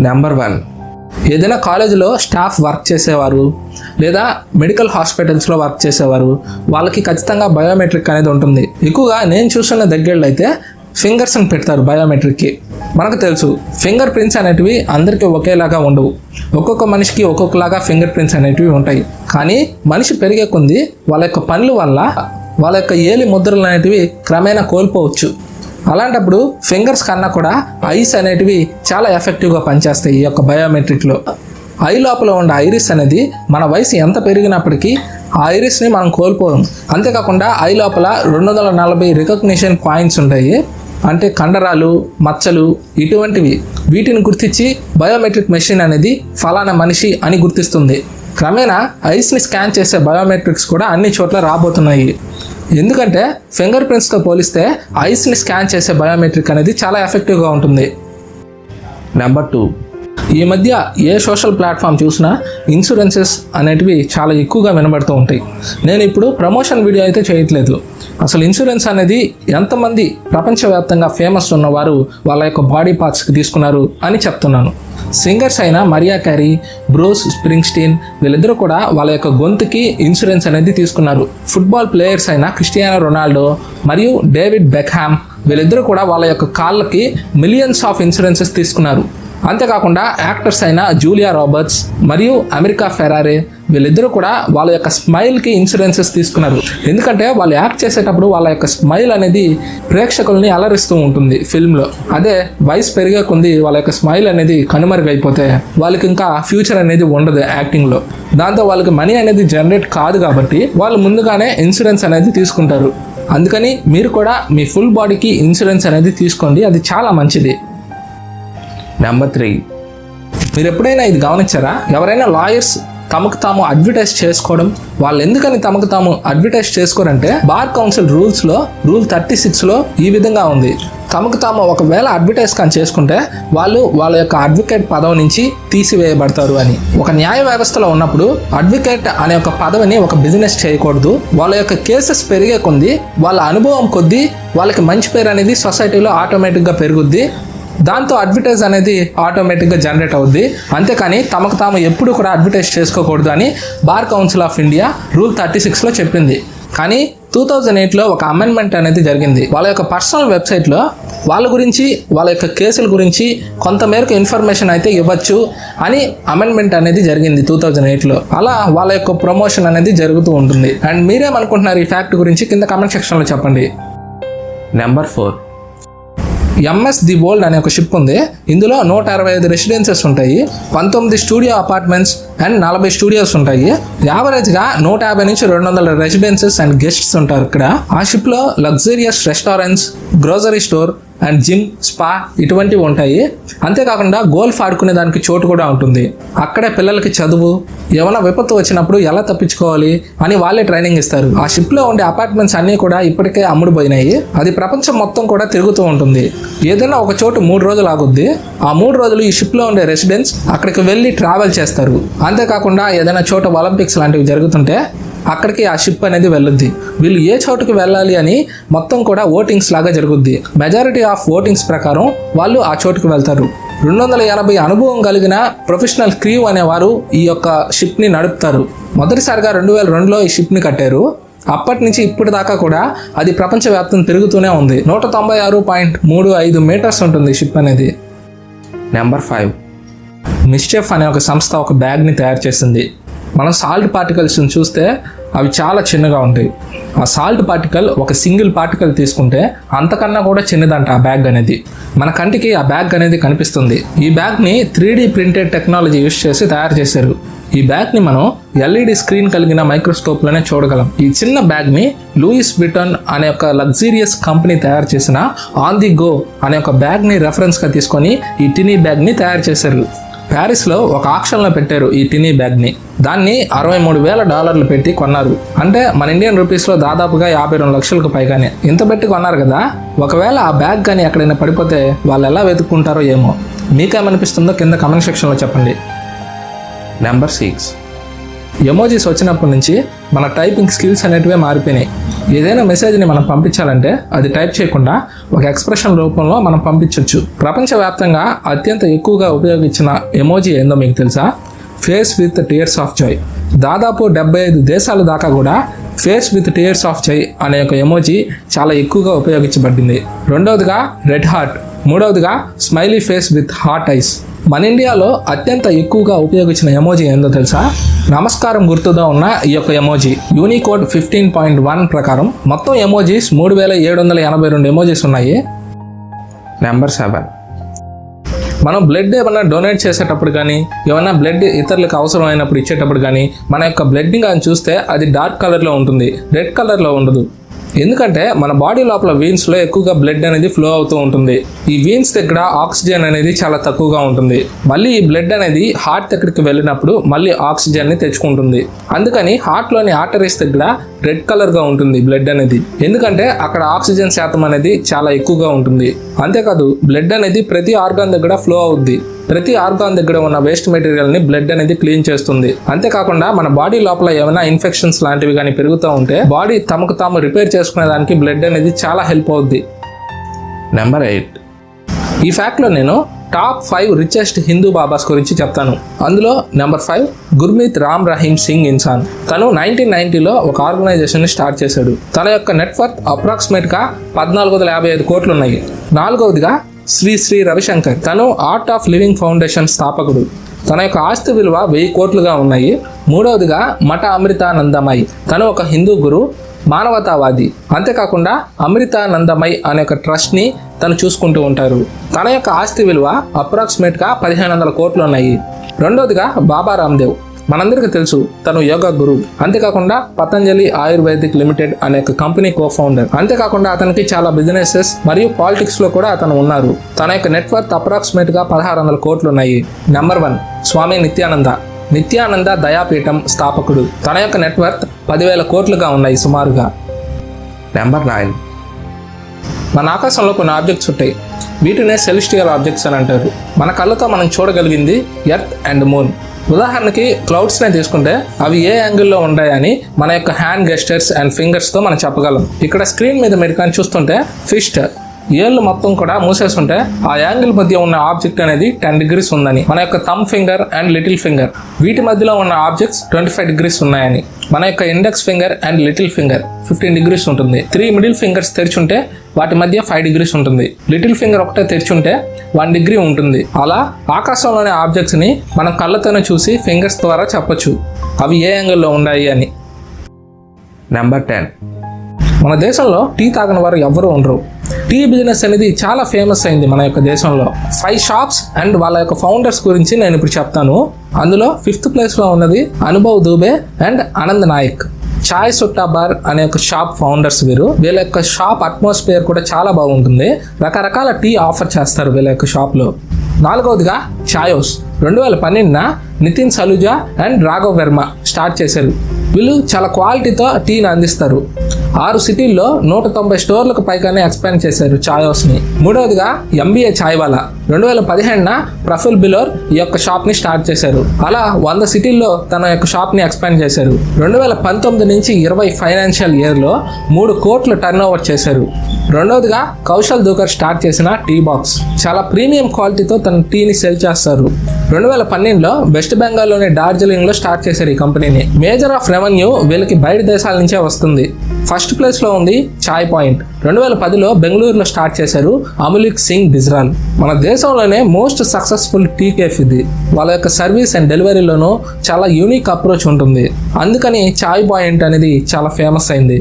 Number 1, ఏదైనా కాలేజీలో staff work చేసేవారు లేదా మెడికల్ హాస్పిటల్స్లో వర్క్ చేసేవారు వాళ్ళకి ఖచ్చితంగా బయోమెట్రిక్ అనేది ఉంటుంది. ఎక్కువగా నేను చూస్తున్న దగ్గరలో అయితే ఫింగర్స్ని పెడతారు బయోమెట్రిక్కి. మనకు తెలుసు ఫింగర్ ప్రింట్స్ అనేటివి అందరికీ ఒకేలాగా ఉండవు. ఒక్కొక్క మనిషికి ఒక్కొక్కలాగా ఫింగర్ ప్రింట్స్ అనేటివి ఉంటాయి. కానీ మనిషి పెరిగే కొద్దీ వాళ్ళ యొక్క పనుల వల్ల వాళ్ళ యొక్క ఏలి ముద్రలు అనేటివి క్రమేణా కోల్పోవచ్చు. అలాంటప్పుడు ఫింగర్స్ కన్నా కూడా ఐస్ అనేటివి చాలా ఎఫెక్టివ్గా పనిచేస్తాయి. ఈ యొక్క బయోమెట్రిక్లో ఐ లోపల ఉండే ఐరిస్ అనేది మన వయసు ఎంత పెరిగినప్పటికీ ఆ ఐరిస్ని మనం కోల్పోం. అంతేకాకుండా ఐ లోపల 240 రికగ్నిషన్ పాయింట్స్ ఉంటాయి. అంటే కండరాలు, మచ్చలు ఇటువంటివి. వీటిని గుర్తించి బయోమెట్రిక్ మెషిన్ అనేది ఫలానా మనిషి అని గుర్తిస్తుంది. క్రమేణా ఐస్ని స్కాన్ చేసే బయోమెట్రిక్స్ కూడా అన్ని చోట్ల రాబోతున్నాయి. ఎందుకంటే ఫింగర్ ప్రింట్స్తో పోలిస్తే ఐస్ని స్కాన్ చేసే బయోమెట్రిక్ అనేది చాలా ఎఫెక్టివ్గా ఉంటుంది. నెంబర్ 2, ఈ మధ్య ఏ సోషల్ ప్లాట్ఫామ్ చూసినా ఇన్సూరెన్సెస్ అనేటివి చాలా ఎక్కువగా వినబడుతూ ఉంటాయి. నేను ఇప్పుడు ప్రమోషన్ వీడియో అయితే చేయట్లేదు. అసలు ఇన్సూరెన్స్ అనేది ఎంతమంది ప్రపంచవ్యాప్తంగా ఫేమస్ ఉన్నవారు వాళ్ళ యొక్క బాడీ పార్ట్స్కి తీసుకున్నారు అని చెప్తున్నాను. సింగర్స్ అయిన మరియా క్యారీ, బ్రూస్ స్ప్రింగ్స్టీన్ వీళ్ళిద్దరూ కూడా వాళ్ళ యొక్క గొంతుకి ఇన్సూరెన్స్ అనేది తీసుకున్నారు. ఫుట్బాల్ ప్లేయర్స్ అయిన క్రిస్టియానో రొనాల్డో మరియు డేవిడ్ బెక్హామ్ వీళ్ళిద్దరూ కూడా వాళ్ళ యొక్క కాళ్ళకి మిలియన్స్ ఆఫ్ ఇన్సూరెన్సెస్ తీసుకున్నారు. అంతేకాకుండా యాక్టర్స్ అయిన జూలియా రాబర్ట్స్ మరియు అమెరికా ఫెరారే వీళ్ళిద్దరూ కూడా వాళ్ళ యొక్క స్మైల్కి ఇన్సూరెన్సెస్ తీసుకున్నారు. ఎందుకంటే వాళ్ళు యాక్ట్ చేసేటప్పుడు వాళ్ళ యొక్క స్మైల్ అనేది ప్రేక్షకుల్ని అలరిస్తూ ఉంటుంది ఫిల్మ్లో. అదే వయసు పెరిగే కొద్దీ వాళ్ళ యొక్క స్మైల్ అనేది కనుమరుగైపోతే వాళ్ళకి ఇంకా ఫ్యూచర్ అనేది ఉండదు యాక్టింగ్లో. దాంతో వాళ్ళకి మనీ అనేది జనరేట్ కాదు కాబట్టి వాళ్ళు ముందుగానే ఇన్సూరెన్స్ అనేది తీసుకుంటారు. అందుకని మీరు కూడా మీ ఫుల్ బాడీకి ఇన్సూరెన్స్ అనేది తీసుకోండి, అది చాలా మంచిది. నెంబర్ 3, మీరు ఎప్పుడైనా ఇది గమనించారా? ఎవరైనా లాయర్స్ తమకు తాము అడ్వర్టైజ్ చేసుకోవడం, వాళ్ళు ఎందుకని తమకు తాము అడ్వర్టైజ్ చేసుకోరంటే బార్ కౌన్సిల్ రూల్స్లో రూల్ 36లో ఈ విధంగా ఉంది. తమకు తాము ఒకవేళ అడ్వర్టైజ్ కానీ చేసుకుంటే వాళ్ళు వాళ్ళ యొక్క అడ్వకేట్ పదవి నుంచి తీసివేయబడతారు అని. ఒక న్యాయ వ్యవస్థలో ఉన్నప్పుడు అడ్వకేట్ అనే ఒక పదవిని ఒక బిజినెస్ చేయకూడదు. వాళ్ళ యొక్క కేసెస్ పెరిగే కొద్దీ వాళ్ళ అనుభవం కొద్దీ వాళ్ళకి మంచి పేరు అనేది సొసైటీలో ఆటోమేటిక్గా పెరుగుద్ది. దాంతో అడ్వర్టైజ్ అనేది ఆటోమేటిక్గా జనరేట్ అవుద్ది. అంతేకాని తమకు తాము ఎప్పుడు కూడా అడ్వర్టైజ్ చేసుకోకూడదు అని bar council of India rule 36లో చెప్పింది. కానీ 2008లో ఒక అమెండ్మెంట్ అనేది జరిగింది. వాళ్ళ యొక్క పర్సనల్ వెబ్సైట్లో వాళ్ళ గురించి వాళ్ళ యొక్క కేసుల గురించి కొంతమేరకు ఇన్ఫర్మేషన్ అయితే ఇవ్వచ్చు అని అమెండ్మెంట్ అనేది జరిగింది 2008లో. అలా వాళ్ళ యొక్క ప్రమోషన్ అనేది జరుగుతూ ఉంటుంది. అండ్ మీరేమనుకుంటున్నారు ఈ ఫ్యాక్ట్ గురించి కింద కామెంట్ సెక్షన్లో చెప్పండి. నెంబర్ 4, MS ది వరల్డ్ అనే ఒక షిప్ ఉంది. ఇందులో 165 రెసిడెన్సెస్ ఉంటాయి, 19 స్టూడియో అపార్ట్మెంట్స్ అండ్ 40 స్టూడియోస్ ఉంటాయి. యావరేజ్గా 150 నుంచి 200 రెసిడెన్సెస్ అండ్ గెస్ట్స్ ఉంటారు ఇక్కడ. ఆ షిప్లో luxurious restaurants, grocery store and gym, spa ఇటువంటివి ఉంటాయి. అంతేకాకుండా గోల్ఫ్ ఆడుకునే దానికి చోటు కూడా ఉంటుంది. అక్కడే పిల్లలకి చదువు, ఏమైనా విపత్తు వచ్చినప్పుడు ఎలా తప్పించుకోవాలి అని వాళ్ళే ట్రైనింగ్ ఇస్తారు. ఆ షిప్లో ఉండే అపార్ట్మెంట్స్ అన్నీ కూడా ఇప్పటికే అమ్ముడుపోయినాయి. అది ప్రపంచం మొత్తం కూడా తిరుగుతూ ఉంటుంది. ఏదైనా ఒక చోటు 3 రోజులు ఆగుద్ది. ఆ 3 రోజులు ఈ షిప్లో ఉండే రెసిడెంట్స్ అక్కడికి వెళ్ళి ట్రావెల్ చేస్తారు. అంతేకాకుండా ఏదైనా చోట ఒలింపిక్స్ లాంటివి జరుగుతుంటే అక్కడికి ఆ షిప్ అనేది వెళ్ళుద్ది. వీళ్ళు ఏ చోటుకి వెళ్ళాలి అని మొత్తం కూడా ఓటింగ్స్ లాగా జరుగుద్ది. మెజారిటీ ఆఫ్ ఓటింగ్స్ ప్రకారం వాళ్ళు ఆ చోటుకు వెళ్తారు. 280 అనుభవం కలిగిన ప్రొఫెషనల్ క్రూ అనేవారు ఈ యొక్క షిప్ని నడుపుతారు. మొదటిసారిగా 2002లో ఈ షిప్ని కట్టారు. అప్పటి నుంచి ఇప్పటి దాకా కూడా అది ప్రపంచవ్యాప్తం తిరుగుతూనే ఉంది. 196.35 మీటర్స్ ఉంటుంది షిప్ అనేది. నెంబర్ 5, మిస్చెఫ్ అనే ఒక సంస్థ ఒక బ్యాగ్ని తయారు చేసింది. మనం సాల్ట్ పార్టికల్స్ని చూస్తే అవి చాలా చిన్నగా ఉంటాయి. ఆ సాల్ట్ పార్టికల్ ఒక సింగిల్ పార్టికల్ తీసుకుంటే అంతకన్నా కూడా చిన్నదంట ఆ బ్యాగ్ అనేది. మన కంటికి ఆ బ్యాగ్ అనేది కనిపిస్తుంది. ఈ బ్యాగ్ని 3D ప్రింటెడ్ టెక్నాలజీ యూస్ చేసి తయారు చేశారు. ఈ బ్యాగ్ని మనం LED స్క్రీన్ కలిగిన మైక్రోస్కోప్లోనే చూడగలం. ఈ చిన్న బ్యాగ్ని లూయిస్ విటన్ అనే ఒక లగ్జరియస్ కంపెనీ తయారు చేసిన ఆన్ ది గో అనే ఒక బ్యాగ్ని రెఫరెన్స్గా తీసుకొని ఈ టినీ బ్యాగ్ని తయారు చేశారు. ప్యారిస్లో ఒక ఆక్షన్లో పెట్టారు ఈ టినీ బ్యాగ్ని. దాన్ని $63,000 పెట్టి కొన్నారు. అంటే మన ఇండియన్ రూపీస్లో దాదాపుగా 52 లక్షలకు పైగానే. ఇంత పెట్టి కొన్నారు కదా. ఒకవేళ ఆ బ్యాగ్ కానీ ఎక్కడైనా పడిపోతే వాళ్ళు ఎలా వెతుక్కుంటారో ఏమో. మీకేమనిపిస్తుందో కింద కమెంట్ సెక్షన్లో చెప్పండి. నెంబర్ 6, ఎమోజీస్ వచ్చినప్పటి నుంచి మన టైపింగ్ స్కిల్స్ అనేటివే మారిపోయినాయి. ఏదైనా మెసేజ్ని మనం పంపించాలంటే అది టైప్ చేయకుండా ఒక ఎక్స్ప్రెషన్ రూపంలో మనం పంపించవచ్చు. ప్రపంచవ్యాప్తంగా అత్యంత ఎక్కువగా ఉపయోగించిన ఎమోజీ ఏందో మీకు తెలుసా? Face with tears of Joy. దాదాపు 75 దేశాల దాకా కూడా face with tears of Joy అనే ఒక ఎమోజీ చాలా ఎక్కువగా ఉపయోగించబడింది. రెండవదిగా రెడ్ హార్ట్, మూడవదిగా smiley face with heart ice. మన ఇండియాలో అత్యంత ఎక్కువగా ఉపయోగించిన ఎమోజీ ఏందో తెలుసా? నమస్కారం గుర్తుగా ఉన్న ఈ యొక్క ఎమోజీ. యూనికోడ్ 15.1 ప్రకారం మొత్తం ఎమోజీస్ 3782 ఎమోజీస్ ఉన్నాయి. నెంబర్ 7. మనం బ్లడ్ ఏమైనా డొనేట్ చేసేటప్పుడు కానీ, ఏమైనా బ్లడ్ ఇతరులకు అవసరమైనప్పుడు ఇచ్చేటప్పుడు కానీ మన యొక్క బ్లడ్ని కానీ చూస్తే అది డార్క్ కలర్లో ఉంటుంది, రెడ్ కలర్లో ఉండదు. ఎందుకంటే మన బాడీ లోపల వీన్స్లో ఎక్కువగా బ్లడ్ అనేది ఫ్లో అవుతూ ఉంటుంది. ఈ వీన్స్ దగ్గర ఆక్సిజన్ అనేది చాలా తక్కువగా ఉంటుంది. మళ్ళీ ఈ బ్లడ్ అనేది హార్ట్ దగ్గరికి వెళ్ళినప్పుడు మళ్ళీ ఆక్సిజన్ని తెచ్చుకుంటుంది. అందుకని హార్ట్లోని ఆర్టరీస్ దగ్గర రెడ్ కలర్గా ఉంటుంది బ్లడ్ అనేది. ఎందుకంటే అక్కడ ఆక్సిజన్ శాతం అనేది చాలా ఎక్కువగా ఉంటుంది. అంతేకాదు బ్లడ్ అనేది ప్రతి ఆర్గాన్ దగ్గర ఫ్లో అవుద్ది. ప్రతి ఆర్గాన్ దగ్గర ఉన్న వేస్ట్ మెటీరియల్ని బ్లడ్ అనేది క్లీన్ చేస్తుంది. అంతేకాకుండా మన బాడీ లోపల ఏమైనా ఇన్ఫెక్షన్స్ లాంటివి కానీ పెరుగుతూ ఉంటే బాడీ తమకు తాము రిపేర్ చేసుకునే దానికి బ్లడ్ అనేది చాలా హెల్ప్ అవుద్ది. నెంబర్ 8. ఈ ఫ్యాక్ట్లో నేను టాప్ 5 రిచెస్ట్ హిందూ బాబాస్ గురించి చెప్తాను. అందులో నెంబర్ 5 గుర్మీత్ రామ్ రహీమ్ సింగ్ ఇన్సాన్. తను 1990లో ఒక ఆర్గనైజేషన్ స్టార్ట్ చేశాడు. తన యొక్క నెట్వర్క్ అప్రాక్సిమేట్గా 1455 కోట్లు ఉన్నాయి. నాలుగవదిగా శ్రీ రవిశంకర్. తను ఆర్ట్ ఆఫ్ లివింగ్ ఫౌండేషన్ స్థాపకుడు. తన యొక్క ఆస్తి విలువ 1000 కోట్లుగా ఉన్నాయి. మూడవదిగా మఠ అమృతానందమయ్. తను ఒక హిందూ గురు, మానవతావాది. అంతేకాకుండా అమృతానందమయ్ అనే ఒక ట్రస్ట్ని తను చూసుకుంటూ ఉంటారు. తన యొక్క ఆస్తి విలువ అప్రాక్సిమేట్గా 1500 కోట్లు ఉన్నాయి. రెండవదిగా బాబా రామ్దేవ్. మనందరికీ తెలుసు తను యోగా గురువు. అంతేకాకుండా పతంజలి ఆయుర్వేదిక్ లిమిటెడ్ అనే ఒక కంపెనీ కో-ఫౌండర్. అంతేకాకుండా అతనికి చాలా బిజినెసెస్ మరియు పాలిటిక్స్ లో కూడా అతను ఉన్నారు. తన యొక్క నెట్వర్క్ అప్రాక్సిమేట్ గా 1600 కోట్లు ఉన్నాయి. నెంబర్ 1 స్వామి నిత్యానంద. నిత్యానంద దయాపీఠం స్థాపకుడు. తన యొక్క నెట్వర్క్ 10,000 కోట్లుగా ఉన్నాయి సుమారుగా. నెంబర్ 9. మన ఆకాశంలో కొన్ని ఆబ్జెక్ట్స్ ఉంటాయి. వీటినే సెలెస్టియల్ ఆబ్జెక్ట్స్ అని అంటారు. మన కళ్ళతో మనం చూడగలిగింది ఎర్త్ అండ్ మూన్. ఉదాహరణకి క్లౌడ్స్నే తీసుకుంటే అవి ఏ యాంగిల్లో ఉంటాయని మన యొక్క హ్యాండ్ గెస్టర్స్ అండ్ ఫింగర్స్తో మనం చెప్పగలం. ఇక్కడ స్క్రీన్ మీద మీరు కానీ చూస్తుంటే ఫిస్ట్ ఏళ్ళు మొత్తం కూడా మూసేస్తుంటే ఆ యాంగిల్ మధ్య ఉన్న ఆబ్జెక్ట్ అనేది 10 degrees ఉందని. మన యొక్క thumb finger and little finger వీటి మధ్యలో ఉన్న ఆబ్జెక్ట్స్ 25 degrees ఉన్నాయని. మన యొక్క index finger and little finger 15 degrees ఉంటుంది. 3 మిడిల్ ఫింగర్స్ తెరిచుంటే వాటి మధ్య 5 degrees ఉంటుంది. లిటిల్ ఫింగర్ ఒకటే తెరిచుంటే 1 degree ఉంటుంది. అలా ఆకాశంలోని ఆబ్జెక్ట్స్ని మనం కళ్ళతోనే చూసి ఫింగర్స్ ద్వారా చెప్పొచ్చు అవి ఏ యాంగిల్లో ఉన్నాయి అని. నెంబర్ 10. మన దేశంలో టీ తాగని వారు ఎవ్వరూ ఉండరు. టీ బిజినెస్ అనేది చాలా ఫేమస్ అయింది మన యొక్క దేశంలో. 5 షాప్స్ అండ్ వాళ్ళ యొక్క ఫౌండర్స్ గురించి నేను ఇప్పుడు చెప్తాను. అందులో 5th ప్లేస్లో ఉన్నది అనుభవ్ దూబే అండ్ ఆనంద్ నాయక్. చాయ్ సుట్టా బార్ అనే ఒక షాప్ ఫౌండర్స్ వీరు. వీళ్ళ యొక్క షాప్ అట్మాస్ఫియర్ కూడా చాలా బాగుంటుంది. రకరకాల టీ ఆఫర్ చేస్తారు వీళ్ళ యొక్క షాప్లో. నాలుగవదిగా చాయోస్. 2012న నితిన్ సలుజా అండ్ రాఘవ్ వర్మ స్టార్ట్ చేశారు. వీళ్ళు చాలా క్వాలిటీతో టీని అందిస్తారు. 6 సిటీల్లో 190 స్టోర్లకు పైగానే ఎక్స్పాండ్ చేశారు చాయోస్ని. మూడవదిగా MBA చాయ్వాలా. 2015న ప్రఫుల్ బిలోర్ ఈ యొక్క షాప్ని స్టార్ట్ చేశారు. అలా 100 సిటీల్లో తన యొక్క షాప్ని ఎక్స్పాండ్ చేశారు. 2019 నుంచి 20 ఫైనాన్షియల్ ఇయర్లో 3 కోట్లు టర్న్ ఓవర్ చేశారు. రెండవదిగా కౌశల్ దూకర్ స్టార్ట్ చేసిన టీ బాక్స్. చాలా ప్రీమియం క్వాలిటీతో తన టీని సెల్ చేస్తారు. 2012లో వెస్ట్ బెంగాల్లోని డార్జిలింగ్లో స్టార్ట్ చేశారు ఈ కంపెనీని. మేజర్ ఆఫ్ రెవెన్యూ వీళ్ళకి బయట దేశాల నుంచే వస్తుంది. ఫస్ట్ ప్లేస్లో ఉంది చాయ్ పాయింట్. 2010లో బెంగళూరులో స్టార్ట్ చేశారు అములిక్ సింగ్ బిజ్రాల్. మన దేశంలోనే మోస్ట్ సక్సెస్ఫుల్ టీ కేఫ్ ఇది. వాళ్ళ యొక్క సర్వీస్ అండ్ డెలివరీలోనూ చాలా యూనిక్ అప్రోచ్ ఉంటుంది. అందుకని చాయ్ పాయింట్ అనేది చాలా ఫేమస్ అయింది.